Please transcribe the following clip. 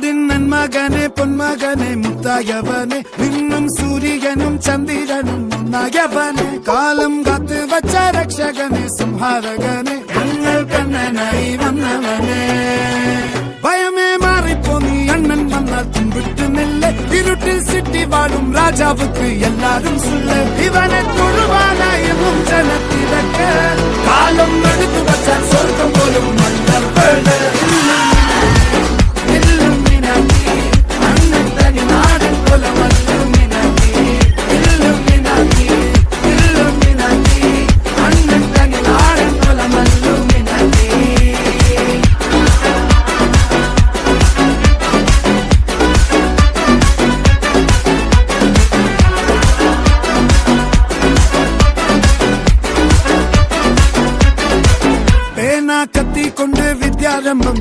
നാടിൻ നന്മകനെ പൊന്മകനെ മുത്തായവനെ നിന്നും സൂര്യനും ചന്ദ്രനും ഒന്നായവനെ കാലം കാത്ത് വച്ച രക്ഷകനെ സംഹാരകനെ ഞങ്ങൾ കണ്ണനായി വന്നവനെ ഭയമേ മാറിപ്പോ നീ അണ്ണൻ വന്നാൽ തുമ്പിട്ടുന്നില്ല ഇരുട്ടിൽ സിറ്റി വാഴും രാജാവുക്ക് എല്ലാരും സുള്ള ഇവനെ തൊഴുവാനായും ജനത്തിരക്ക് കാലം എടുത്തു വച്ചാൽ സ്വർഗം പോലും കത്തിക്കൊണ്ട് വിദ്യാരംഭം